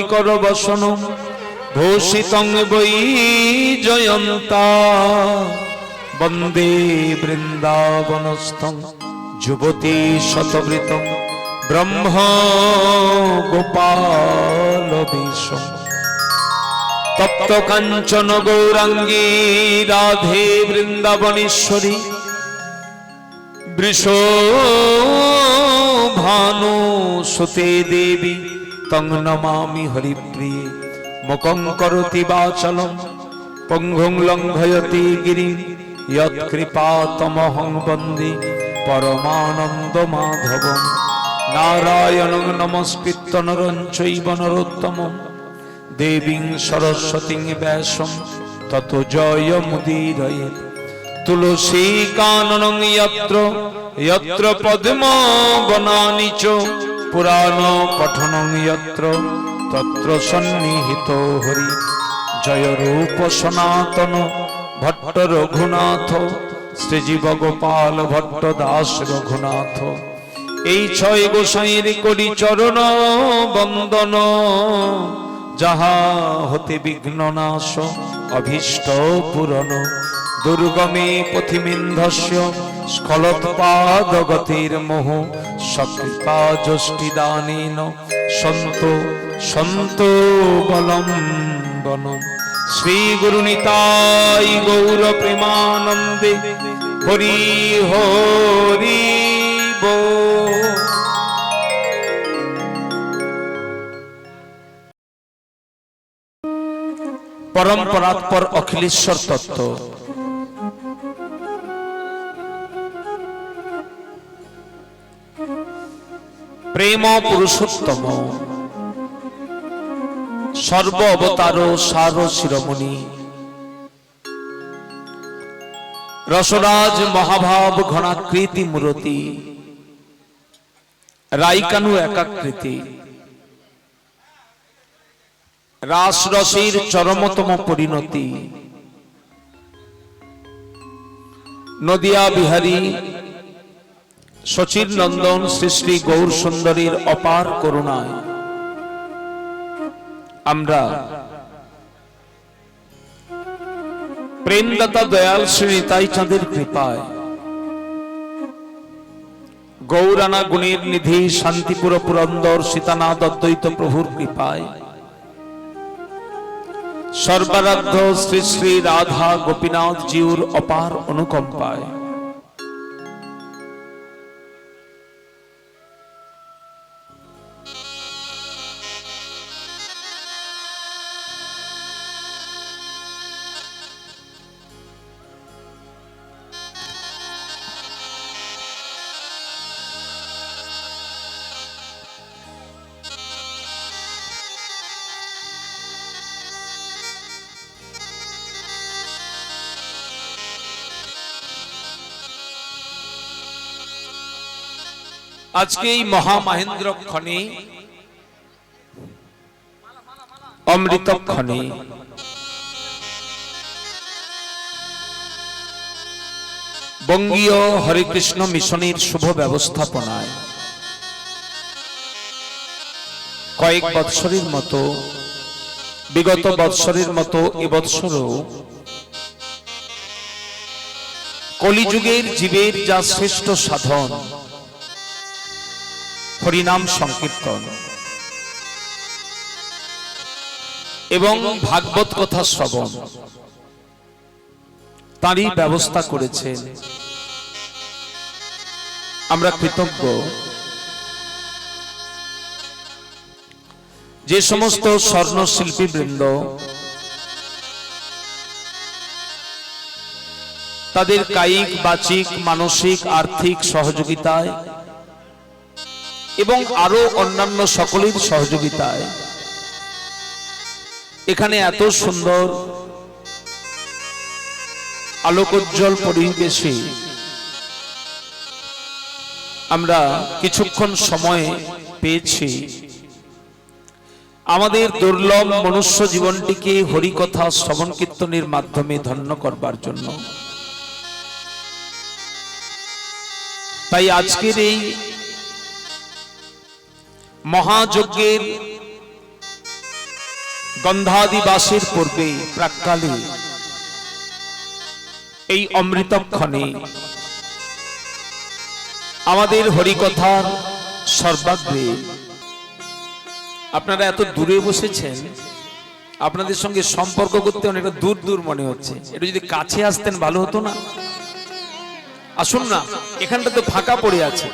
কিঙ্কর বসন ভূষিতং বৈ জয়ন্তা বন্দে বৃন্দাবনস্থং যুবতী শতবৃতং ব্রহ্ম গোপাল বিশম তপ্ত কাঞ্চন গৌরাঙ্গী রাধে বৃন্দাবনেশ্বরী বৃষভানু সুতে দেবী তং নমামি হরিপ্রিয়ে মুখং করোতি বাচলম পঙ্গুং লঙ্ঘয়তি গিরিং यत्कृपातमहं वन्दे परमानन्द माधवं नारायणं नमस्कृत्य नरं चैव नरोत्तमं देवीं सरस्वतीं व्यासं ततो जयमुदीरयेत् तुलसीकाननं यत्र यत्र पद्मवनानि च पुराणपठनं यत्र तत्र सन्निहितो हरि जय रूप सनातन भट्ट रघुनाथ श्रीजीव गोपाल भट्ट दास रघुनाथ এই ছয় গোসাইয়ের করি চরণ বন্দন যাহা হতে বিঘ্ন নাশ অভীষ্ট পূরণ দুর্গমে পথিমিন্ধস্য স্খলৎপাদ গতির মোহ সকৃপা যষ্টি দানেন সন্ত সন্ত বলম বনম श्री गुरु निताई गौर प्रेमानंदे हरि हरि बोल। परम्परात्पर अखिलेश्वर तत्व प्रेम पुरुषोत्तम सर्व अवतार सार शिरोमणि रसराज महाभाव घनाकृति मूर्ति राइकानु एकाकृति रास रसिर चरमतम परिणति नदिया बिहारी सचिर नंदन श्री श्री गौर सुंदरीर अपार करुणाय আমরা প্রেমদাতা দয়াল শ্রী নিতাই চাঁদের কৃপায় গৌরানা গুণের নিধি শান্তিপুর পুরন্দর সীতানাথ অদ্বৈত প্রভুর কৃপায় সর্বারাধ্য শ্রী শ্রী রাধা গোপীনাথ জিউর অপার অনুকম্পায় आज के महामहेंद्र क्षणे अमृत क्षणे बंगीय हरे कृष्ण मिशनेर शुभ व्यवस्थापनाय कयेक बत्सरेर मतो विगत बत्सरेर मतो এবছরও कलिजुगेर जीवेर जा श्रेष्ठ साधन हरिनाम संकीर्तन एवं भागवत कथा श्रवण तारी व्यवस्था करेছেন আমরা কৃতজ্ঞ যে সমস্ত স্বর্ণ শিল্পী বৃন্দ তাদের কায়িক বাচিক মানসিক আর্থিক সহযোগিতায় এবং আরো অন্যান্য সকলের সহযোগিতায় এখানে এত সুন্দর আলোকোজ্জ্বল পরিবেশে আমরা কিছুক্ষণ সময় পেয়েছি আমাদের দুর্লভ মনুষ্য জীবনটিকে হরিকথা শ্রবণ কীর্তনের মাধ্যমে ধন্য করবার জন্য। তাই আজকের এই মহাযজ্ঞের গন্ধাদিবাসের পূর্বে প্রাক্কালে এই অমৃতক্ষণে আমাদের হরিকথার সর্বাগ্রে আপনারা এত দূরে বসেছেন, আপনাদের সঙ্গে সম্পর্ক করতে অনেকটা দূর দূর মনে হচ্ছে। এটা যদি কাছে আসতেন ভালো হতো না? আসুন না, এখানটা তো ফাঁকা পড়ে আছে।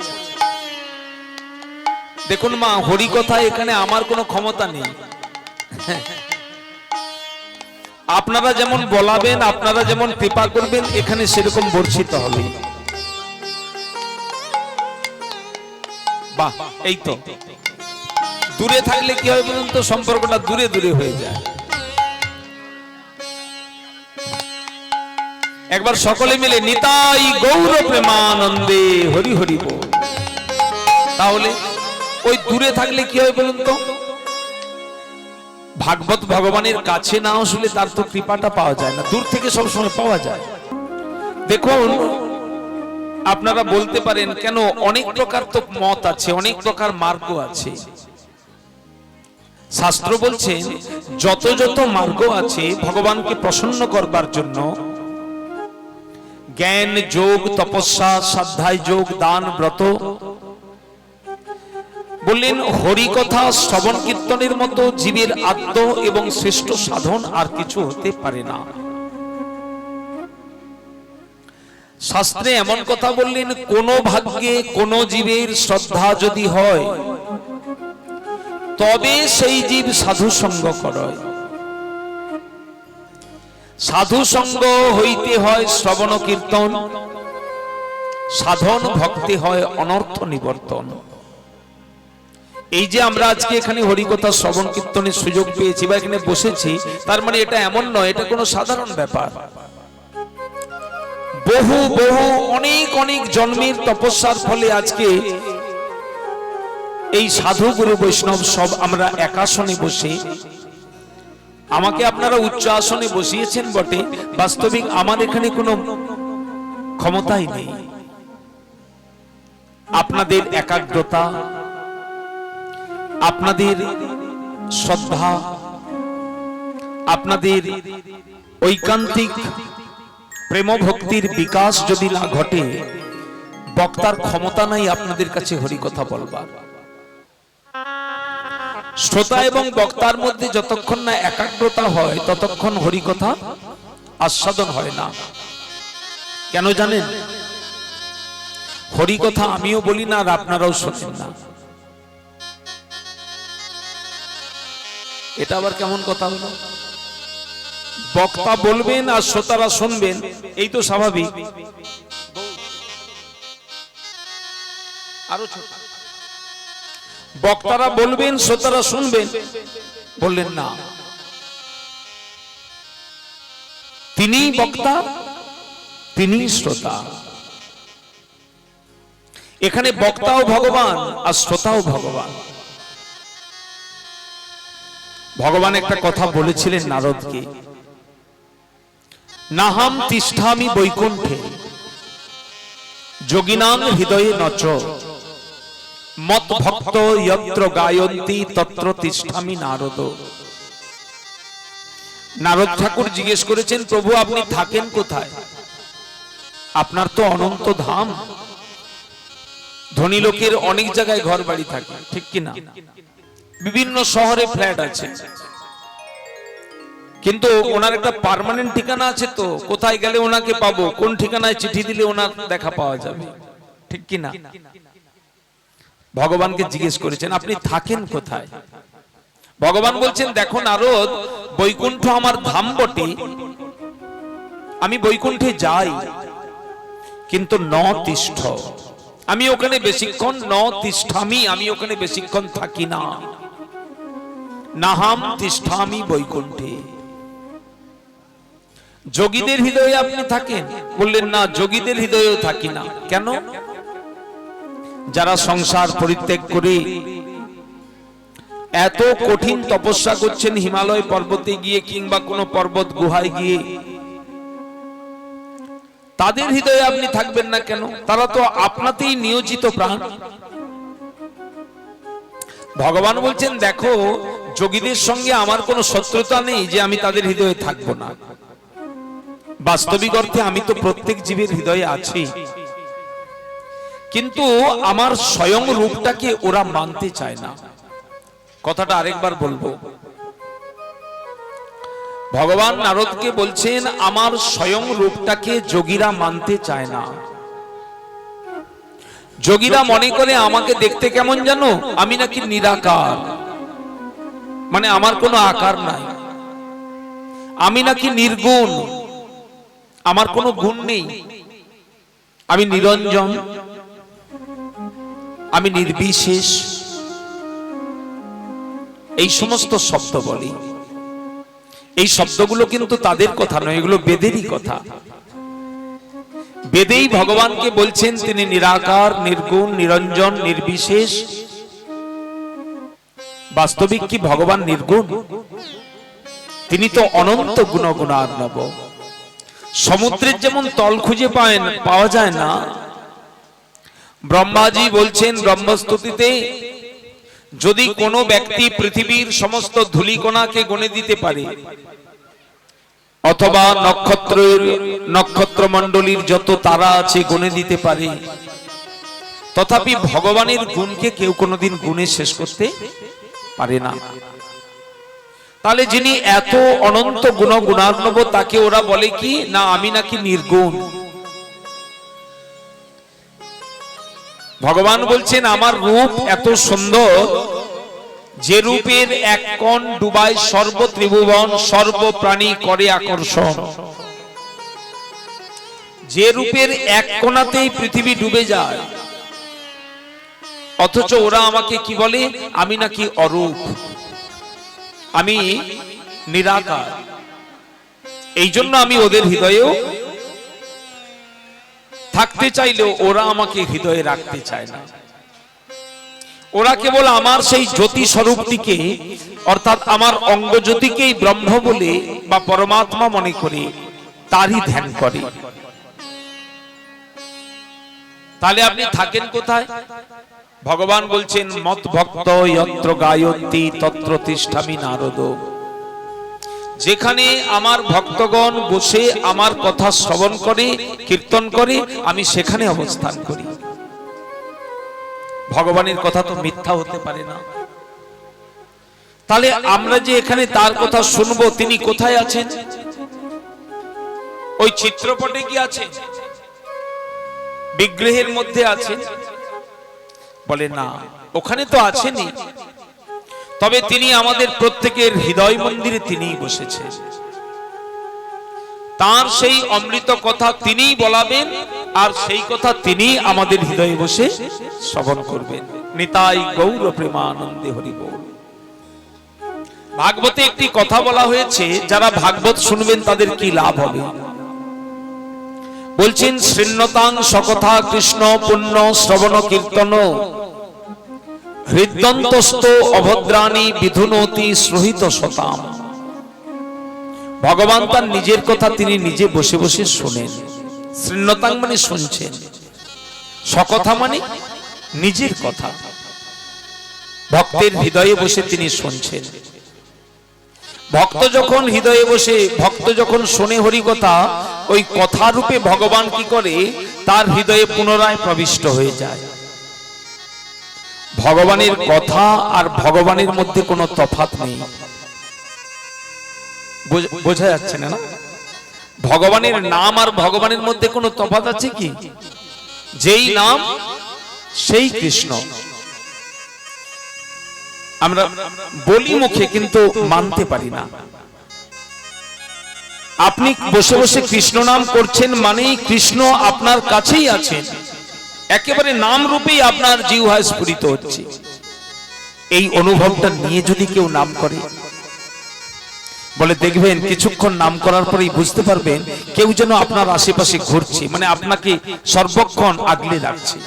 দেখুন মা, হরিকথা এখানে আমার কোনো ক্ষমতা নেই। আপনারা যেমন বলাবেন, আপনারা যেমন কৃপা করবেন, এখানে সেরকম বর্ষিত হবে। বাহ, এই তো। দূরে থাকলে কি হয় বলুন তো, সম্পর্কটা দূরে দূরে হয়ে যায়। একবার সকলে মিলে নিতাই গৌর প্রেমানন্দে হরি হরি বল। তাহলে ওই দূরে থাকলে কি হয় বলুন তো, ভাগবত ভগবানের কাছে না আসলে তার তো কৃপাটা পাওয়া যায় না, দূর থেকে সবসময় পাওয়া যায়। দেখুন, আপনারা বলতে পারেন কেন, অনেক প্রকার তো মত আছে, অনেক প্রকার মার্গ আছে। শাস্ত্র বলছেন যত যত মার্গ আছে ভগবানকে প্রসন্ন করবার জন্য, জ্ঞান যোগ, তপস্যা, সাধ্যায় যোগ, দান, ব্রত, বললেন হরিকথা শ্রবণ কীর্তনের মতো জীবের আদ্য এবং শ্রেষ্ঠ সাধন আর কিছু হতে পারে না। শাস্ত্রে এমন কথা বললেন, কোন ভাগ্যে কোন জীবের শ্রদ্ধা যদি হয় তবে সেই জীব সাধু সঙ্গ করে। সাধু সঙ্গ হইতে হয় শ্রবণ কীর্তন, সাধন ভক্তি হয় অনর্থ নিবর্তন। এই যে আমরা আজকে এখানে হরিকথা শ্রবণ কীর্তনের সুযোগ পেয়েছি বা এখানে বসেছি, তার মানে এটা এমন নয় এটা কোনো সাধারণ ব্যাপার। বহু বহু অনেক অনেক জন্মের তপস্যার ফলে আজকে এই সাধু গুরু বৈষ্ণব সব আমরা এক আসনে বসে, আমাকে আপনারা উচ্চ আসনে বসিয়েছেন বটে, বাস্তবিক আমার এখানে কোনো ক্ষমতাই নেই। আপনাদের একাগ্রতা, আপনাদের শ্রদ্ধা, আপনাদের ঐকান্তিক প্রেম ভক্তির বিকাশ যদি না ঘটে, বক্তার ক্ষমতা নাই আপনাদের কাছে হরিকথা বলবার। শ্রোতা এবং বক্তার মধ্যে যতক্ষণ না একাগ্রতা হয় ততক্ষণ হরিকথা আস্বাদন হয় না। কেন জানেন? হরিকথা আমিও বলি না আর আপনারাও শোনেন না। এটা আবার কেমন কথা হলো? বক্তা বলবেন আর শ্রোতারা শুনবেন, এই তো স্বাভাবিক। আরো ছোট, বক্তারা বলবেন শ্রোতারা শুনবেন, বললেন না, তিনি বক্তা তিনি শ্রোতা। এখানে বক্তাও ভগবান আর শ্রোতাও ভগবান। ভগবান একটা কথা বলেছিলেন নারদকে, নাহাম তিষ্ঠামি বৈকুণ্ঠে যোগিনাং হৃদয়ে নচ মত ভক্ত যত্র গায়ন্তি তত্র তিষ্ঠামি নারদ। নারদ ঠাকুর জিজ্ঞেস করেছেন, প্রভু আপনি থাকেন কোথায়? আপনার তো অনন্ত ধাম। ধনী লোকের অনেক জায়গায় ঘর বাড়ি থাকে, ঠিক কিনা? বিভিন্ন শহরে ফ্ল্যাট আছে, কিন্তু ওনার একটা পার্মানেন্ট ঠিকানা আছে। তো কোথায় গেলে ওনাকে পাবো, কোন ঠিকানায় চিঠি দিলে ওনার দেখা পাওয়া যাবে, ঠিক কিনা? ভগবানকে জিজ্ঞেস করেছেন আপনি থাকেন কোথায়? ভগবান বলছেন, দেখো নারদ, বৈকুণ্ঠ আমার ধাম বটে, আমি বৈকুণ্ঠে যাই, কিন্তু ন তিষ্ঠ, আমি ওখানে বেশিক্ষণ, ন তিষ্ঠামি, আমি ওখানে বেশিক্ষণ থাকি না। নাহাম তিষ্ঠামি বৈকুণ্ঠে। যোগীদের হৃদয়ে আপনি থাকেন? বললেন না, যোগীদের হৃদয়েও থাকি না। কেন? যারা সংসার পরিত্যাগ করে এত কঠিন তপস্যা করছেন হিমালয় পর্বতে গিয়ে কিংবা কোন পর্বত গুহায় গিয়ে, তাদের হৃদয়ে আপনি থাকবেন না কেন? তারা তো আপনাতেই নিয়োজিত প্রাণ। ভগবান বলছেন, দেখো যোগীদের সঙ্গে আমার কোনো শত্রুতা নেই যে আমি তাদের হৃদয়ে থাকবো না। বাস্তবিক অর্থে আমি তো প্রত্যেক জীবের হৃদয়ে আছি, কিন্তু আমার স্বয়ং রূপটাকে ওরা মানতে চায় না। কথাটা আরেকবার বলবো। ভগবান নারদকে বলছেন আমার স্বয়ং রূপটাকে যোগীরা মানতে চায় না। যোগীরা মনে করে আমাকে দেখতে কেমন জানো, আমি নাকি নিরাকার, মানে আমার কোনো আকার নাই। আমি নাকি নির্গুণ, আমার কোনো গুণ নেই। আমি নিরঞ্জন, আমি নির্বিশেষ, এই সমস্ত শব্দ বলি। এই শব্দগুলো কিন্তু তাদের কথা নয়, এগুলো বেদেরই কথা। বেদেই ভগবানকে বলছেন তিনি নিরাকার, নির্গুণ, নিরঞ্জন, নির্বিশেষ। বাস্তবিক কি ভগবান নির্গুণ? তিনি তো অনন্ত গুণগুণার্ণব। সমুদ্রের যেমন তল খুঁজে পাওয়া যায় না, ব্রহ্মাজি বলছেন ব্রহ্মস্তুতিতে, যদি কোনো ব্যক্তি পৃথিবীর সমস্ত ধূলিকণাকে গণে দিতে পারে, অথবা নক্ষত্রমণ্ডলীর যত তারা আছে গণে দিতে পারে, তথাপি ভগবানের গুণকে কেউ কোনোদিন গুণে শেষ করতে পারে না। তাহলে যিনি এত অনন্ত গুণার্ণব, তাকে ওরা বলে কি না আমি নাকি নির্গুণ। ভগবান বলছেন আমার রূপ এত সুন্দর, যে রূপের এক কোণ ডুবায় সর্ব ত্রিভুবন, সর্ব প্রাণী করে আকর্ষণ। যে রূপের এক কোণাতেই পৃথিবী ডুবে যায়, অথচ ওরা আমাকে কি বলে, আমি নাকি অরূপ, আমি নিরাকার। এই জন্য আমি ওদের হৃদয়েও থাকতে চাইলেও ওরা আমাকে হৃদয়ে রাখতে চায় না। ওরা কেবল আমার সেই জ্যোতি স্বরূপটিকে, অর্থাৎ আমার অঙ্গজ্যোতিকেই ব্রহ্ম বলে বা পরমাত্মা মনে করে তারই ধ্যান করে। তাহলে আপনি থাকেন কোথায়? ভগবান বলছেন মত ভক্ত যত্র গায়ত্রী তত্র তিষ্ঠামি নারদ। যেখানে আমার ভক্তগণ বসে আমার কথা শ্রবণ করে, কীর্তন করে, আমি সেখানে অবস্থান করি। ভগবানের কথা তো মিথ্যা হতে পারে না। তাহলে আমরা যে এখানে তার কথা শুনবো, তিনি কোথায় আছেন? ওই চিত্রপটে কি আছেন? বিগ্রহের মধ্যে আছেন? বলে না, ওখানে তো আছেনই, তবে তিনি আমাদের প্রত্যেকের হৃদয় মন্দিরে তিনিই বসেছেন। তার সেই অমৃত কথা তিনিই বলাবেন, আর সেই কথা তিনি আমাদের হৃদয়ে বসে শ্রবণ করবেন। নিতাই গৌর প্রেমানন্দে হরি বল। ভাগবতে একটি কথা বলা হয়েছে, যারা ভাগবত শুনবেন তাদের কি লাভ হবে। বলছেন শৃণ্যতাং সকথা কৃষ্ণ পুণ্য শ্রবণ কীর্তন হৃদন্তস্থ অভদ্রাণী বিধুনতি শ্রোহিত শতাম। ভগবান তার নিজের কথা তিনি নিজে বসে বসে শোনেন। শৃণ্যতাং মানে শুনছেন, সকথা মানে নিজের কথা। ভক্তের হৃদয়ে বসে তিনি শুনছেন। ভক্ত যখন হৃদয়ে বসে, ভক্ত যখন শোনে হরি কথা, ওই কথা রূপে ভগবান কি করে, তার হৃদয়ে পুনরায় প্রবিষ্ট হয়ে যায়। ভগবানের কথা আর ভগবানের মধ্যে কোনো তফাৎ নেই। বোঝা যাচ্ছে না? ভগবানের নাম আর ভগবানের মধ্যে কোনো তফাৎ আছে কি? যেই নাম সেই কৃষ্ণ। আমরা বলি মুখে, কিন্তু মানতে পারি না। আপনি বসে বসে কৃষ্ণ নাম করছেন মানেই কৃষ্ণ আপনার কাছেই আছেন, একেবারে নাম রূপেই আপনার জিহ্বায় স্ফুরিত হচ্ছে। এই অনুভবটা নিয়ে যদি কেউ নাম করে, বলে দেখবেন কিছুক্ষণ নাম করার পরেই বুঝতে পারবেন কেউ যেন আপনার আশেপাশে ঘুরছে, মানে আপনাকে সর্বক্ষণ আগলে রাখছে।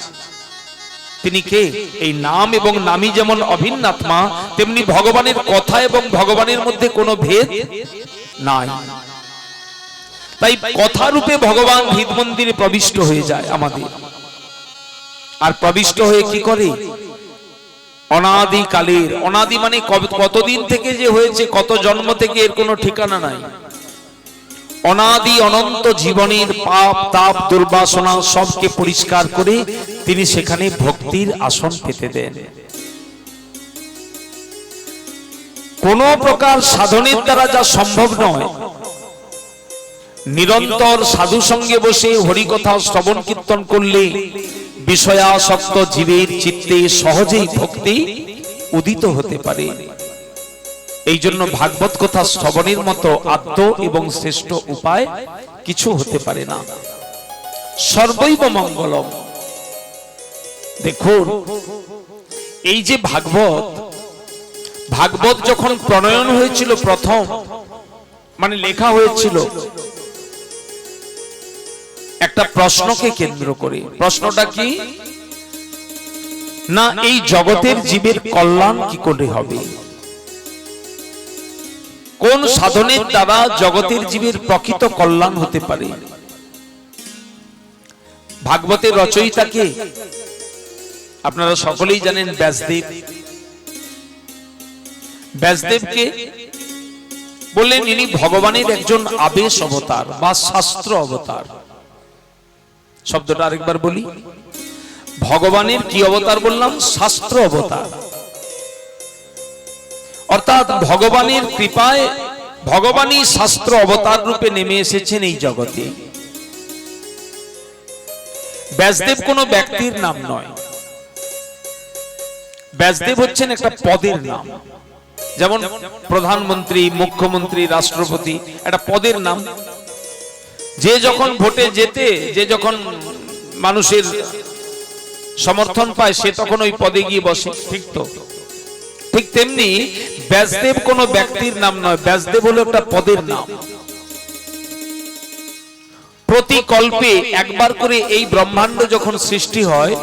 তিনি কে? এই নাম এবং নামই যেমন অভিন্ন আত্মা, তেমনি ভগবানের কথা এবং ভগবানের মধ্যে কোনো ভেদ নাই। তাই কথা রূপে ভগবান হৃদ মন্দিরে প্রবিষ্ট হয়ে যায় আমাদের। আর প্রবিষ্ট হয়ে কি করে? বলে দেখবেন কিছুক্ষণ নাম করার পরেই বুঝতে পারবেন কেউ যেন আপনার আশেপাশে ঘুরছে, মানে আপনাকে সর্বক্ষণ আগলে রাখছে। তিনি কে? এই নাম এবং নামই যেমন অভিন্ন আত্মা, তেমনি ভগবানের কথা এবং ভগবানের মধ্যে কোনো ভেদ নাই। তাই কথা রূপে ভগবান হৃদ মন্দিরে প্রবিষ্ট হয়ে যায় আমাদের। অনাদিকালের, অনাদি মানে কতদিন থেকে যে হয়েছে, কত জন্ম থেকে, এর কোনো ঠিকানা নাই। অনাদি অনন্ত জীবনের পাপ তাপ দুর্বাসনা সবকে পরিষ্কার করে তিনি সেখানে ভক্তির আসন পেতে দেন। কোন প্রকার সাধনের দ্বারা যা সম্ভব নয়, নিরন্তর সাধু সঙ্গে বসে হরিকথা শ্রবণ কীর্তন করলে বিষয়াসক্ত জীবের চিত্তে সহজেই ভক্তি উদিত হতে পারে। এই জন্য ভাগবত কথা শ্রবণের মতো আদ্য এবং শ্রেষ্ঠ উপায় কিছু হতে পারে না। সর্বৈব মঙ্গলম। দেখুন, এই যে ভাগবত যখন প্রণয়ন হয়েছিল প্রথম, মানে লেখা হয়েছিল একটা প্রশ্নকে কেন্দ্র করে। প্রশ্নটা কি না, এই জগতের জীবের কল্যাণ কি করে হবে, কোন সাধনের দ্বারা জগতের জীবের প্রকৃত কল্যাণ হতে পারে। ভাগবতের রচয়িতাকে আপনারা সকলেই জানেন, ব্যাসদেব। ব্যাসদেবকে বললেন ইনি ভগবানের একজন আবেশ অবতার বা শাস্ত্র অবতার। শব্দটা আরেকবার বলি, ভগবানের কি অবতার বললাম? শাস্ত্র অবতার। অর্থাৎ ভগবানের কৃপায় ভগবানই শাস্ত্র অবতার রূপে নেমে এসেছেন এই জগতে। ব্যাসদেব কোনো ব্যক্তির নাম নয়, ব্যাসদেব হচ্ছেন একটা পদের নাম। যেমন প্রধানমন্ত্রী, মুখ্যমন্ত্রী, রাষ্ট্রপতি একটা পদের নাম। যে যখন ভোটে যেতে, যে যখন মানুষের সমর্থন পায়, সে তখন ওই পদে গিয়ে বসে, ঠিক তো? ঠিক তেমনি ব্যাসদেব কোনো ব্যক্তির নাম নয়, ব্যাসদেব হলো একটা পদের নাম। প্রতি কল্পে একবার করে এই ব্রহ্মাণ্ড যখন সৃষ্টি হয়,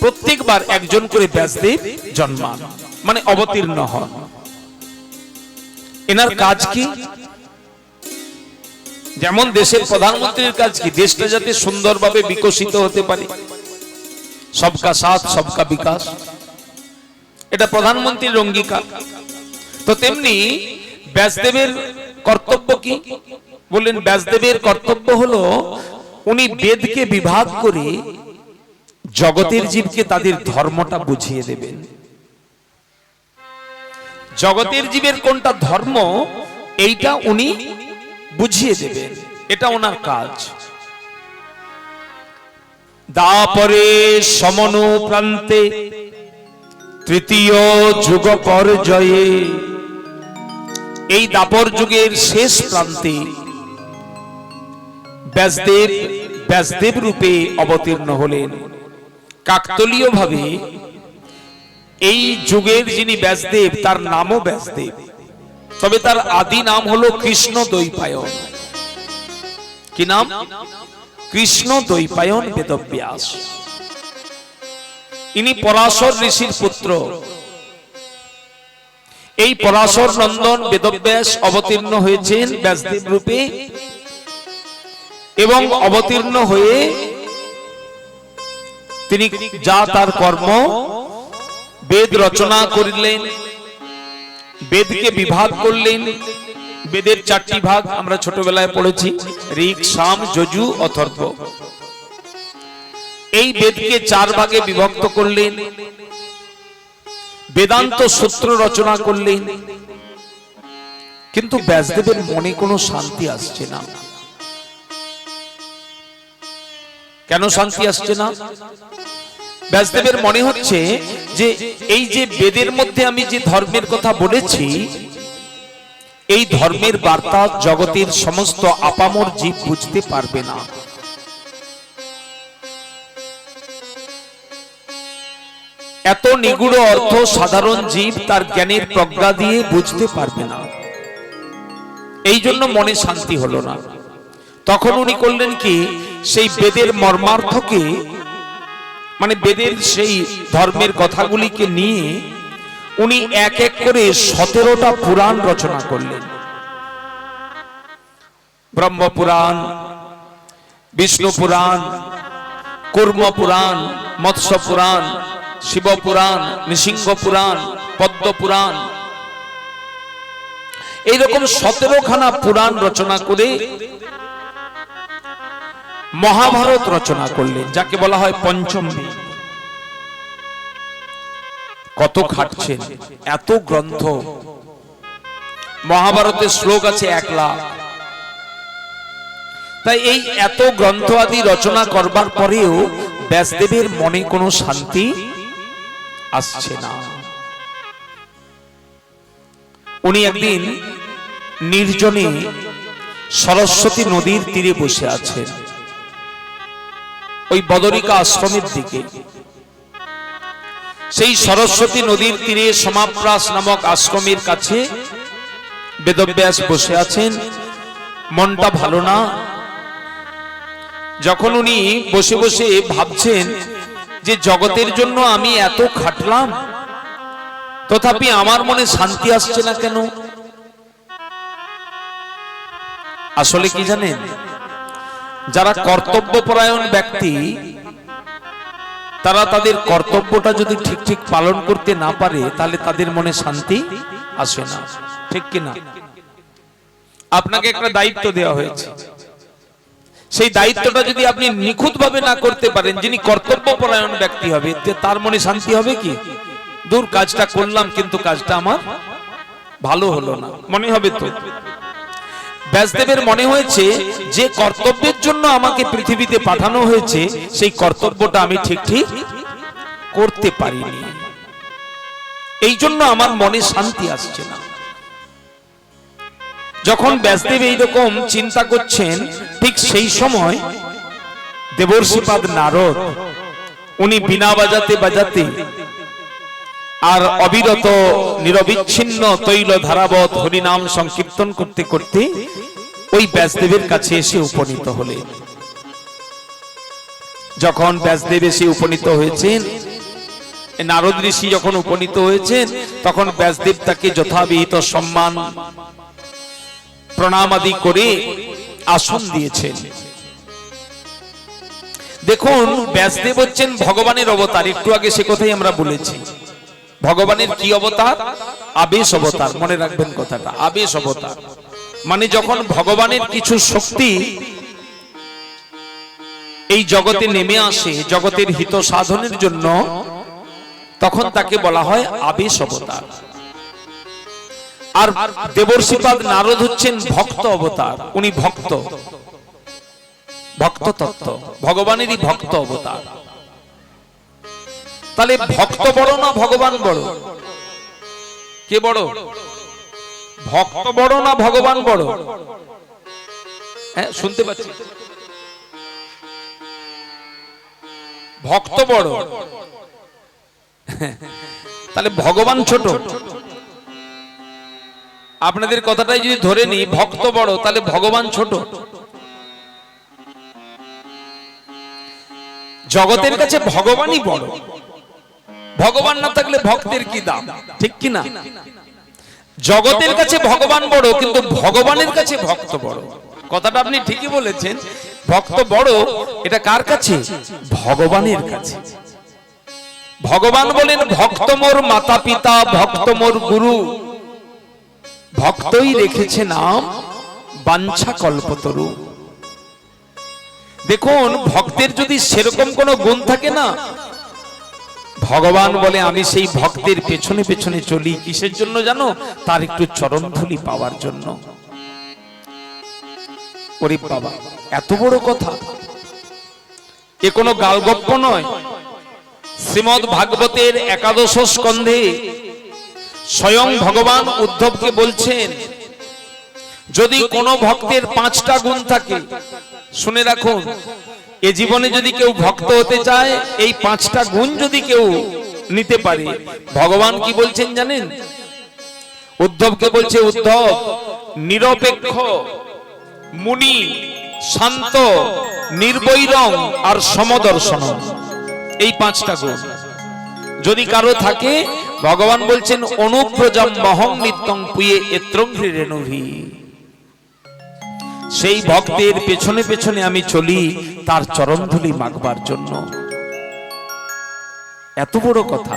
প্রত্যেকবার একজন করে ব্যাসদেব জন্মান, মানে অবতীর্ণ হন। এনার কাজ কি? যেমন দেশের প্রধানমন্ত্রীর কাজ কি? দেশটা যাতে সুন্দরভাবে বিকশিত হতে পারে, সবকা সাথ সবকা বিকাশ, এটা প্রধানমন্ত্রীর অঙ্গীকার। তো তেমনি ব্যাসদেবের কর্তব্য কি? বললেন ব্যাসদেবের কর্তব্য হলো উনি বেদকে বিভাগ করে জগতের জীবকে তাদের ধর্মটা বুঝিয়ে দেবেন। জগতের জীবের কোনটা ধর্ম এইটা উনি বুঝিয়ে দেবেন, এটা ওনার কাজ। দাপরে সমনো প্রান্তে তৃতীয় যুগ পর্যায়ে, এই দাপর যুগের শেষ প্রান্তে ব্যাসদেব রূপে অবতীর্ণ হলেন। কাকতালীয় ভাবে এই যুগের যিনি ব্যাসদেব, তার নামও ব্যাসদেব, তবে তার আদি নাম হলো কৃষ্ণ দ্বৈপায়ন। কি নাম? কৃষ্ণ দ্বৈপায়ন বেদব্যাস। ইনি পরাশর ঋষির পুত্র। এই পরাশর নন্দন বেদব্যাস অবতীর্ণ হয়েছেন ব্যাসদেব রূপে, এবং অবতীর্ণ হয়ে তিনি যা তার কর্ম, বেদ রচনা করলেন, বেদকে বিভাগ করলেন। বেদের 4টি ভাগ আমরা ছোটবেলায় পড়েছি, ঋক, সাম, যজু, অথর্ব। এই বেদকে 4 ভাগে বিভক্ত করলেন, বেদান্ত সূত্র রচনা করলেন। কিন্তু ব্যাসদেবের মনে কোনো শান্তি আসছে না। কেন শান্তি আসছে না? ব্যাসদেবের মনে হচ্ছে যে এই যে বেদের মধ্যে আমি যে ধর্মের কথা বলেছি, এই ধর্মের বার্তা জগতের সমস্ত আপামর জীব বুঝতে পারবে না। এত নিগুড় অর্থ সাধারণ জীব তার জ্ঞানের প্রজ্ঞা দিয়ে বুঝতে পারবে না। এই জন্য মনে শান্তি হলো না। তখন উনি করলেন কি, সেই বেদের মর্মার্থকে, মানে বেদের সেই ধর্মের কথাগুলিকে নিয়ে উনি এক এক করে 17টা পুরাণ রচনা করলেন। ব্রহ্ম পুরাণ, বিষ্ণু পুরাণ, কূর্ম পুরাণ, মৎস্য পুরাণ, শিব পুরাণ, নৃসিংহ পুরাণ, পদ্ম পুরাণ, এইরকম 17খানা পুরাণ রচনা করে মহাভারত রচনা করলেন, যাকে বলা হয় পঞ্চম বেদ। কত খাটছেন, এত গ্রন্থ। মহাভারতের শ্লোক আছে 1 লাখ। তাই এই এত গ্রন্থ আদি রচনা করবার পরেও ব্যাসদেবের মনে কোনো শান্তি আসছে না। উনি একদিন নির্জনে সরস্বতী নদীর তীরে বসে আছেন, ওই বদরিকা আশ্রমের দিকে। সেই সরস্বতী নদীর তীরে সমাপ্রাস নামক আশ্রমের কাছে বেদব্যাস বসে আছেন। মনটা ভালো না। যখন উনি বসে বসে ভাবছেন যে জগতের জন্য আমি এত খাটলাম, তথাপি আমার মনে শান্তি আসছে না কেন? আসলে কি জানেন, যারা কর্তব্যপরায়ণ ব্যক্তি, তারা তাদের কর্তব্যটা যদি ঠিক ঠিক পালন করতে না পারে, তাহলে তাদের মনে শান্তি আসে না। ঠিক কিনা? আপনাকে একটা দায়িত্ব দেওয়া হয়েছে, সেই দায়িত্বটা যদি আপনি নিখুঁতভাবে না করতে পারেন, যিনি কর্তব্যপরায়ণ ব্যক্তি হবে, তার মনে শান্তি হবে কি? দূর, কাজটা করলাম কিন্তু কাজটা আমার ভালো হলো না, মনে হবে তো। ব্যাসদেবের মনে হয়েছে যে কর্তব্যের জন্য আমাকে পৃথিবীতে পাঠানো হয়েছে, সেই কর্তব্যটা আমি ঠিক ঠিক করতে পারিনি, এই জন্য আমার মনে শান্তি আসছে না। যখন ব্যাসদেব এইরকম চিন্তা করছেন, ঠিক সেই সময় দেবর্ষিপাদ নারদ, উনি বীণা বাজাতে বাজাতে আর অবিরত নিরবিচ্ছিন্ন তৈল ধারাবত হরিনাম সংকীর্তন করতে করতে ওই ব্যাসদেবের কাছে এসে উপনীত হলেন। যখন ব্যাসদেব এসে উপনীত হয়েছেন, নারদ ঋষি যখন উপনীত হয়েছেন, তখন ব্যাসদেব তাকে যথাবিহিত সম্মান প্রণাম আদি করে আসন দিয়েছেন। দেখুন, ব্যাসদেব হচ্ছেন ভগবানের অবতার। একটু আগে সে কথাই আমরা বলেছি। ভগবানের কি অবতার? আবেশ অবতার। মনে রাখবেন কথাটা, আবেশ অবতার। মানে যখন ভগবানের কিছু শক্তি এই জগতে নেমে আসে জগতের হিত সাধনের জন্য, তখন তাকে বলা হয় আবেশ অবতার। আর দেবর্ষিপাদ নারদ হচ্ছেন ভক্ত অবতার। উনি ভক্ত, ভক্ত তত্ত্ব, ভগবানেরই ভক্ত অবতার। তাহলে ভক্ত বড় না ভগবান বড়? কে বড়? ভক্ত বড় না ভগবান বড়? হ্যাঁ, শুনতে পাচ্ছি। ভক্ত বড়, তাহলে ভগবান ছোট। আপনাদের কথাটাই যদি ধরে নি, ভক্ত বড় তাহলে ভগবান ছোট। জগতের কাছে ভগবানই বড়। ভগবান না থাকলে ভক্তের কি দাম? ঠিক কি না? জগতের কাছে ভগবান বড়, কিন্তু ভগবানের কাছে ভক্ত বড়। কথাটা আপনি ঠিকই বলেছেন। ভক্ত বড়, এটা কার কাছে? ভগবানের কাছে। ভগবান বলেন, ভক্ত মোর মাতা পিতা, ভক্ত মোর গুরু, ভক্তই রেখেছে নাম বাঞ্ছা কল্পতরু। দেখুন, ভক্তের যদি সেরকম কোন গুণ থাকে না, ভগবান বলে আমি সেই ভক্তের পেছনে পেছনে চলি। কিসের জন্য জানো? তার একটু চরণধুলি পাওয়ার জন্য। ওরে বাবা, এত বড় কথা! এ কোনো গালগপ্প নয়। শ্রীমদ্ ভাগবতের 11 স্কন্ধে স্বয়ং ভগবান উদ্ধবকে বলছেন, যদি কোনো ভক্তের 5টা গুণ থাকে, শুনে রাখুন, এ জীবনে যদি কেউ ভক্ত হতে চায়, এই 5টা গুণ যদি কেউ নিতে পারে, ভগবান কি বলছেন জানেন? উদ্ধবকে বলছে, উদ্ধব, নিরপেক্ষ, মুনি, শান্ত, নির্বৈরং আর সমদর্শন, এই 5টা গুণ যদি কারো থাকে, ভগবান বলছেন, অনুব্রজম মহং নিত্যং পুয়ে এত্রং রেণুভি, সেই ভক্তের পেছনে পেছনে আমি চলি তার চরণধুলি মাগবার জন্য। এত বড় কথা।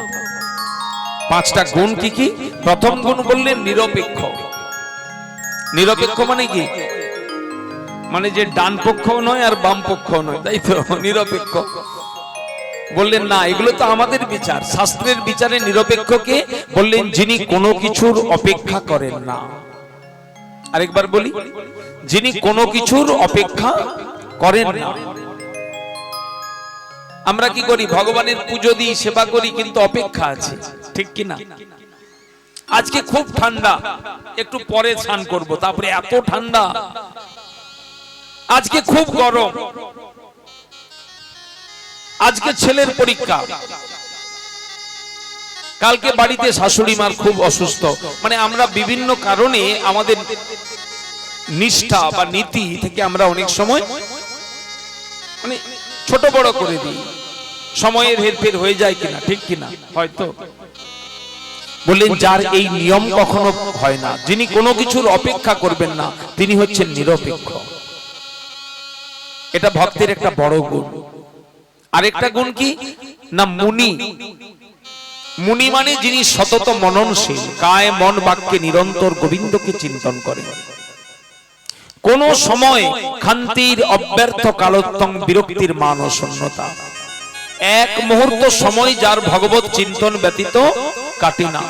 পাঁচটা গুণ কি কি? প্রথম গুণ বললেন নিরপেক্ষ। নিরপেক্ষ মানে কি? মানে যে ডান পক্ষ নয় আর বাম পক্ষ নয়, তাই তো নিরপেক্ষ। বললেন না, এগুলো তো আমাদের বিচার, শাস্ত্রের বিচারে নিরপেক্ষকে বললেন যিনি কোনো কিছুর অপেক্ষা করেন না। আরেকবার বলি, যিনি কোনো কিছুর অপেক্ষা করেন না। আমরা কি করি? ভগবানের পুজো দিই, সেবা করি, কিন্তু অপেক্ষা আছে, ঠিক কি না? আজকে খুব ঠান্ডা, একটু পরে স্নান করব, তারপরে এত ঠান্ডা। আজকে খুব গরম, আজকে ছেলের পরীক্ষা, কালকে বাড়িতে শাশুড়ি মার খুব অসুস্থ। মানে আমরা বিভিন্ন কারণে আমাদের নিষ্ঠা বা নীতি থেকে আমরা অনেক সময় মানে ছোট বড় করে দিই, সময়ের হেরফের হয়ে যায় কিনা, ঠিক কিনা? হয়তো বললেন যার এই নিয়ম কখনো হয় না, যিনি কোনো কিছুর অপেক্ষা করবেন না, তিনি হচ্ছেন নিরপেক্ষ। এটা ভক্তের একটা বড় গুণ। আরেকটা গুণ কি না? মুনি। মুনি মানে যিনি সতত মননশীল, কায় মন বাক্যে নিরন্তর গোবিন্দকে চিন্তন করে। কোন সময় খান্তির অব্যর্থ কালোত্তম বিরক্তির মান ও শূন্যতা, এক মুহূর্ত সময় যার ভগবত চিন্তন ব্যতীত কাটে না,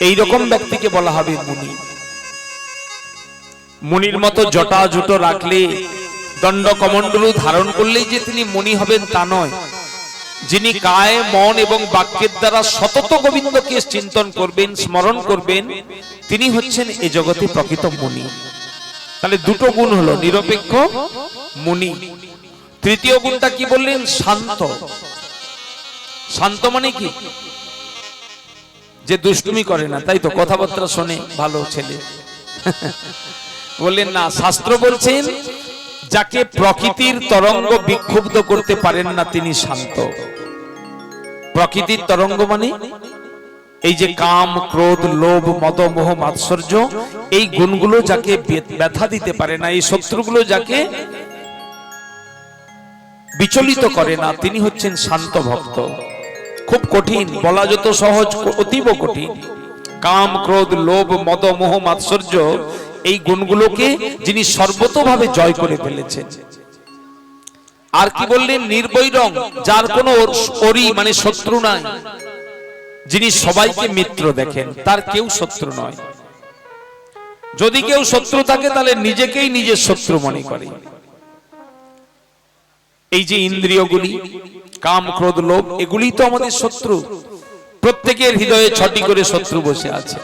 এইরকম ব্যক্তিকে বলা হবে মুনি। মুনির মতো জটা জুটো রাখলে, দণ্ড কমণ্ডলু ধারণ করলেই যে তিনি মুনি হবেন তা নয়। যিনি কায় মন এবং বাক্যের দ্বারা সতত গোবিন্দকে চিন্তন করবেন, স্মরণ করবেন, তিনি হচ্ছেন এ জগতে প্রকৃত মুনি। তাহলে দুটো গুণ হলো, নিরপেক্ষ, মুনি। তৃতীয় গুণটা কি বললেন? শান্ত। শান্ত মানে কি? যে দুষ্টুমি করে না, তাই তো, কথাবার্তা শোনে, ভালো ছেলে। বললেন না, শাস্ত্র বলছেন যাকে প্রকৃতির তরঙ্গ বিক্ষুব্ধ করতে পারেন না তিনি শান্ত। প্রকৃতির তরঙ্গ মানে এই যে কাম, ক্রোধ, লোভ, মদ, মোহ, মাৎসর্য, এই গুণগুলো যাকে ব্যথা দিতে পারে না, এই শত্রুগুলো যাকে বিচলিত করে না, তিনি হচ্ছেন শান্ত ভক্ত। খুব কঠিন, বলা যত সহজ অতীব কঠিন। কাম, ক্রোধ, লোভ, মদ, মোহ, মাৎসর্য, এই গুণগুলোকে যিনি সর্বতোভাবে জয় করে ফেলেছেন। আর কি বললেন? নির্বৈরং, যার কোনো ওরি মানে শত্রু নাই, যিনি সবাইকে মিত্র দেখেন, তার কেউ শত্রু নয়। যদি কেউ শত্রু থাকে তাহলে নিজেকেই নিজের শত্রু মনে করে। এই যে ইন্দ্রিয়গুলি, কাম, ক্রোধ, লোভ, এগুলি তো আমাদের শত্রু। প্রত্যেকের হৃদয়ে 6টি করে শত্রু বসে আছে।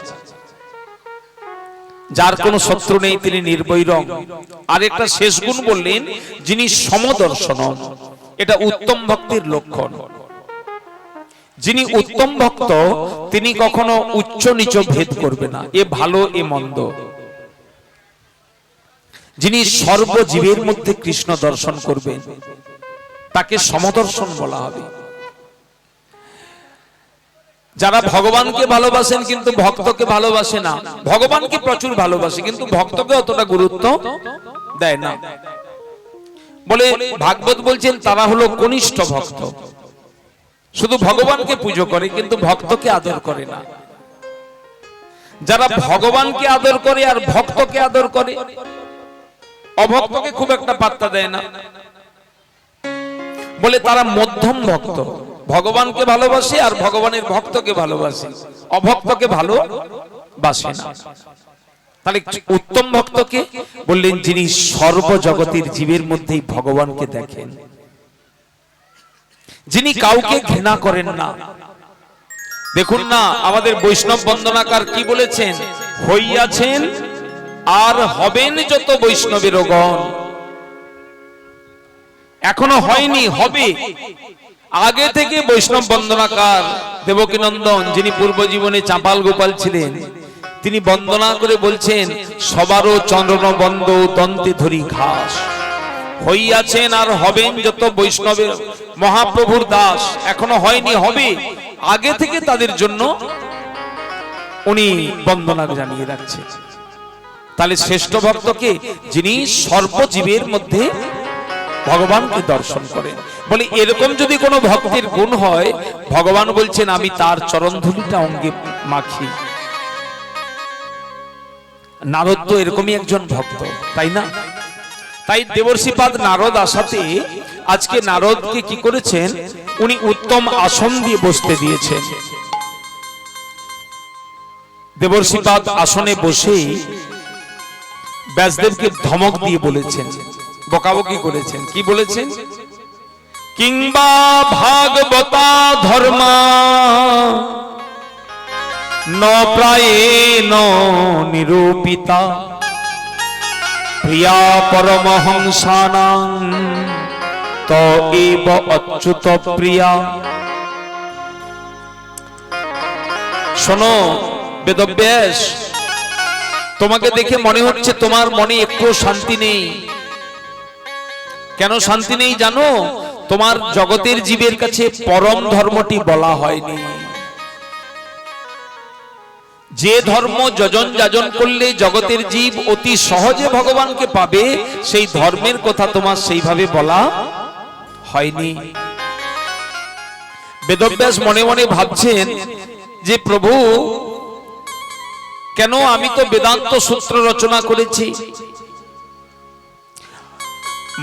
যার কোনো শত্রু নেই তিনি নির্বৈরং। আরেকটা শেষ গুণ বললেন, যিনি সমদর্শন, এটা উত্তম ভক্তির লক্ষণ। যিনি উত্তম ভক্ত তিনি কখনো উচ্চ নিচ ভেদ করবে না, এ ভালো এ মন্দ। যিনি সর্বজীবের মধ্যে কৃষ্ণ দর্শন করবেন তাকে সমদর্শন বলা হবে। যারা ভগবানকে ভালোবাসেন কিন্তু ভক্তকে ভালোবাসে না, ভগবানকে প্রচুর ভালোবাসে কিন্তু ভক্তকে অতটা গুরুত্ব দেয় না, বলে ভাগবত বলছেন তারা হলো কনিষ্ঠ ভক্ত। শুধু ভগবানকে পুজো করে কিন্তু ভক্তকে আদর করে না। যারা ভগবানকে আদর করে আর ভক্তকে আদর করে, অভক্তকে খুব একটা পাত্তা দেয় না, বলে তারা মধ্যম ভক্ত। ভগবানকে ভালোবাসে আর ভগবানের ভক্তকে ভালোবাসে, অভক্তকে ভালোবাসে না। তাহলে উত্তম ভক্তকে বললেন যিনি সর্বজগতের জীবের মধ্যেই ভগবানকে দেখেন, যিনি কাউকে ঘৃণা করেন না। দেখুন না আমাদের বৈষ্ণব বন্দনাকার কি বলেছেন, হইয়াছেন আর হবেন যত বৈষ্ণবের গণ। এখনো হয়নি, হবে। আগে থেকে বৈষ্ণব বন্দনাকার দেবকীনন্দন, যিনি পূর্ব জীবনে চাঁপাল গোপাল ছিলেন, তিনি বন্দনা করে বলছেন, সবারও চন্দ্রন বন্দ দন্তে ধরি ঘাস। হইয়াছেন আর হবেন যত বৈষ্ণবের মহাপ্রভুর দাস। এখনো হয়নি, হবে। আগে থেকে তাদের জন্য উনি বন্দনা জানিয়ে রাখছেন। তাহলে শ্রেষ্ঠ ভক্তকে যিনি সর্বজীবের মধ্যে ভগবানকে দর্শন করেন। বলে এরকম যদি কোনো ভক্তের গুণ হয়, ভগবান বলছেন আমি তার চরণধূলিটা অঙ্গে মাখি। নারদ তো এরকমই একজন ভক্ত, তাই না? তাই দেবর্ষিপাদ নারদ আসাতে আজকে নারদকে কি করেছেন, উনি উত্তম আসন দিয়ে বসতে দিয়েছেন। দেবর্ষিপাদ আসনে বসে ব্যাসদেবকে ধমক দিয়ে বলেছেন, বকাবকি করেছেন। কি বলেছেন? কিংবা ভাগবতা ধর্মা ন প্রায়েণ নিরূপিতা প্রিয়া পরমহংসানাং ত এব অচ্যুত প্রিয়া। শোনো বেদব্যাস, তোমাকে দেখে মনে হচ্ছে তোমার মনে একটু শান্তি নেই। কেন শান্তি নেই জানো? তোমার জগতের জীবের কাছে পরম ধর্মটি বলা হয়নি। যে ধর্ম যজন যাজন করলে জগতের জীব অতি সহজে ভগবানকে পাবে, সেই ধর্মের কথা তোমার সেইভাবে বলা হয়নি। বেদব্যাস মনে মনে ভাবছেন যে প্রভু, কেন আমি তো বেদান্ত সূত্র রচনা করেছি,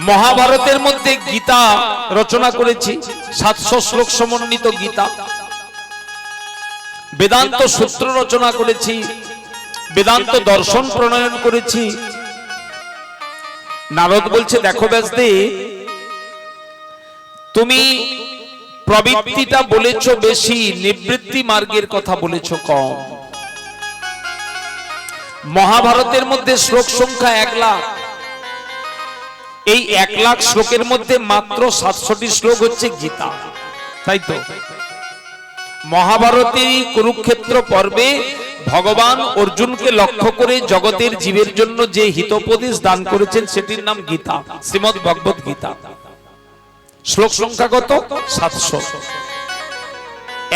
মহাভারতের মধ্যে গীতা রচনা করেছি, 700 শ্লোক সমন্বিত গীতা, বেদান্ত সূত্র রচনা করেছি, বেদান্ত দর্শন প্রণয়ন করেছি। নারদ বলছে দেখো ব্যাসদেব, তুমি প্রবৃত্তিটা বলেছ বেশি, নিবৃত্তি মার্গের কথা বলেছ কম। মহাভারতের মধ্যে শ্লোক সংখ্যা 1 লাখ, এই 1 লাখ শ্লোকের মধ্যে মাত্র 700টি শ্লোক হচ্ছে গীতা, তাই তো? মহাভারতের কুরুক্ষেত্র পর্বে ভগবান অর্জুনকে লক্ষ্য করে জগতের জীবের জন্য যে হিতোপদেশ দান করেছেন সেটির নাম গীতা, শ্রীমদ্ ভগবত গীতা। শ্লোক সংখ্যা কত? 700।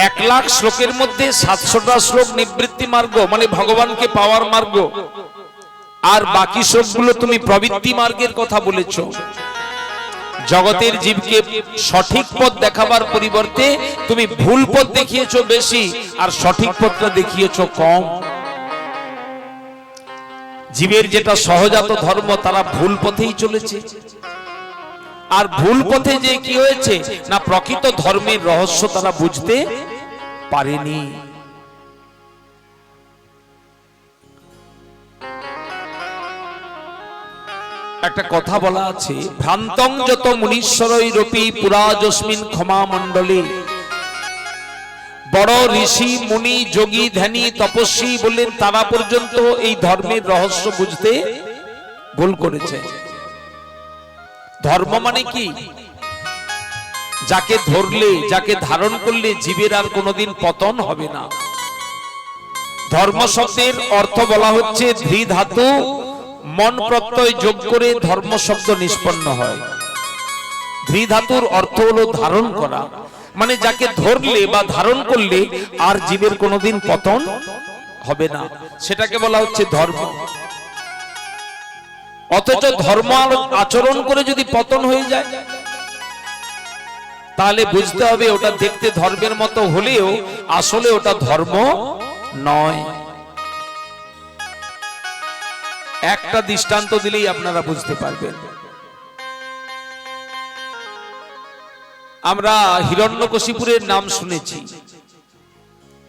1 লাখ শ্লোকের মধ্যে 700টা শ্লোক নিবৃত্তি মার্গ, মানে ভগবানকে পাওয়ার মার্গ, আর বাকি শ্লোকগুলো তুমি প্রবৃত্তি মার্গের কথা বলেছ। জগতের জীবকে সঠিক পথ দেখাবার পরিবর্তে তুমি ভুল পথ দেখিয়েছো বেশি, আর সঠিক পথটা দেখিয়েছো কম। জীবের যেটা সহজাত ধর্ম, তারা ভুল পথেই চলেছে। আর ভুল পথে যে কি হয়েছে না, প্রকৃত ধর্মের রহস্য তারা বুঝতে পারেনি। একটা কথা বলা আছে, ভ্রান্তং যত মুনীশ্বরই রূপী পুরাজস্মিন ক্ষমা মণ্ডলী। বড় ঋষি মুনি যোগী ধ্যানী তপস্বী বললেন, তারা পর্যন্ত এই ধর্মের রহস্য বুঝতে ভুল করেছে। ধর্ম মানে কি? যাকে ধরলে, যাকে ধারণ করলে জীবের আর কোনোদিন পতন হবে না। ধর্ম শব্দের অর্থ বলা হচ্ছে ধৃ ধাতু, মন প্রত্যয় যোগ করে ধর্ম শব্দ নিষ্পন্ন হয়। ধৃ ধাতুর অর্থ হলো ধারণ করা, মানে যাকে ধরলে বা ধারণ করলে আর জীবের কোনোদিন পতন হবে না, সেটাকে বলা হচ্ছে ধর্ম। অথচ ধর্ম আচরণ করে যদি পতন হয়ে যায়, তাহলে বুঝতে হবে ওটা দেখতে ধর্মের মতো হলেও আসলে ওটা ধর্ম নয়। একটা দৃষ্টান্ত দিলেই আপনারা বুঝতে পারবেন। আমরা হিরণ্যকশিপুরের নাম শুনেছি।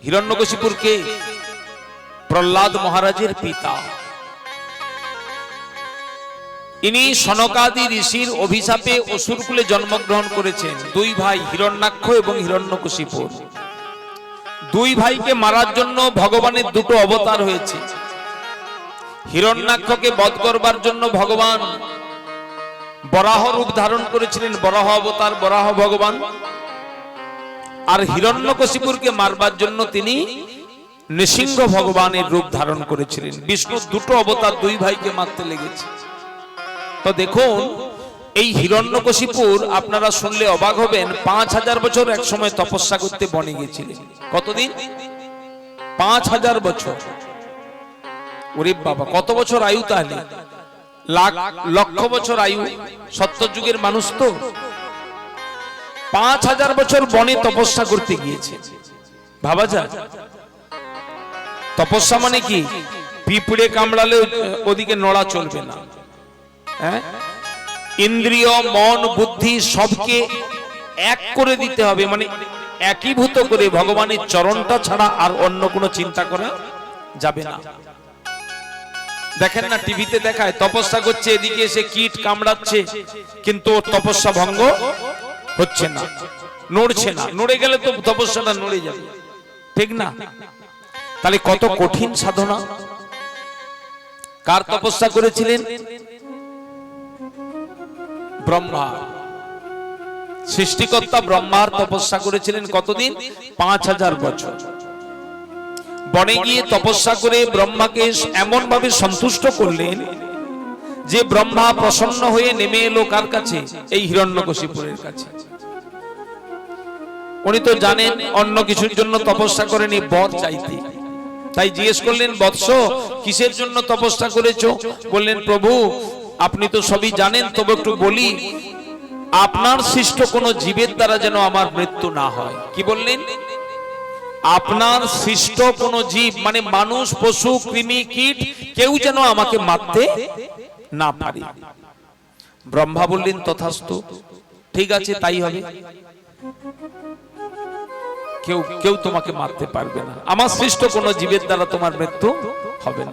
হিরণ্যকশিপুর কে? প্রহ্লাদ মহারাজের পিতা। ইনি সনকাদি ঋষির অভিশাপে অসুরকুলে জন্মগ্রহণ করেছেন। 2 ভাই, হিরণ্যাক্ষ এবং হিরণ্যকশিপুর। 2 ভাইকে মারার জন্য ভগবানের 2টো অবতার হয়েছে। হিরণ্যাক্ষকে বধ করবার জন্য ভগবান বরাহ রূপ ধারণ করেছিলেন, বরাহ অবতার, বরাহ ভগবান। আর হিরণ্যকশিপুরকে মারবার জন্য তিনি নৃসিংহ ভগবানের রূপ ধারণ করেছিলেন। বিষ্ণুর 2টো অবতার 2 ভাইকে মারতে লেগেছে। তো দেখুন, এই হিরণ্যকশিপুর আপনারা শুনলে অবাক হবেন, 5000 বছর এক সময় তপস্যা করতে বনে গিয়েছিলেন। কতদিন? 5000 বছর। ওরে বাবা, কত বছর আয়ু তাহলে? লাখ লক্ষ বছর আয়ু, সত্তর যুগের মানুষ তো 5000 বছর বনে তপস্যা করতে গিয়েছে। ভাবা যায়? তপস্যা মানে কি? পিঁপড়ে কামড়ালে ওদিকে নড়া চলবে না, হ্যাঁ? ইন্দ্রিয়, মন, বুদ্ধি সবকে এক করে দিতে হবে, মানে একীভূত করে ভগবানের চরণটা ছাড়া আর অন্য কোনো চিন্তা করা যাবে না। দেখেন না, টিভিতে দেখায় তপস্যা করছে, এদিকে এসে কীট কামড়াচ্ছে, কিন্তু ওর তপস্যা ভঙ্গ হচ্ছে না, নড়ছে না। নড়ে গেলে তো তপস্যাটা নড়ে যাবে, ঠিক না? তাহলে কত কঠিন সাধনা। কার তপস্যা করেছিলেন? ব্রহ্মা। সৃষ্টিকর্তা ব্রহ্মার তপস্যা করেছিলেন কতদিন? 5000 বছর। বনে গিয়ে তপস্যা করে ব্রহ্মাকে এমন ভাবে সন্তুষ্ট করলেন যে ব্রহ্মা প্রসন্ন হয়ে নেমে এলো কার কাছে? এই হিরণ্যকশিপুরের কাছে। উনি তো জানেন অন্য কিছুর জন্য তপস্যা করেনি, বর চাইতে। তাই জিজ্ঞেস করলেন, বৎস কিসের জন্য তপস্যা করেছো? বললেন, প্রভু আপনি তো সবই জানেন, তবে একটু বলি, আপনার সৃষ্ট কোন জীবের দ্বারা যেন আমার মৃত্যু না হয়। কি বললেন? আপনার সৃষ্ট কোন জীব, মানে মানুষ, পশু, কৃমি, কীট, কেউ যেন আমাকে মারতে না পারে। ব্রহ্মা বললেন, তথাস্তু, ঠিক আছে তাই হবে। কেউ তোমাকে মারতে পারবে না, আমার সৃষ্ট কোন জীবের দ্বারা তোমার মৃত্যু হবে না।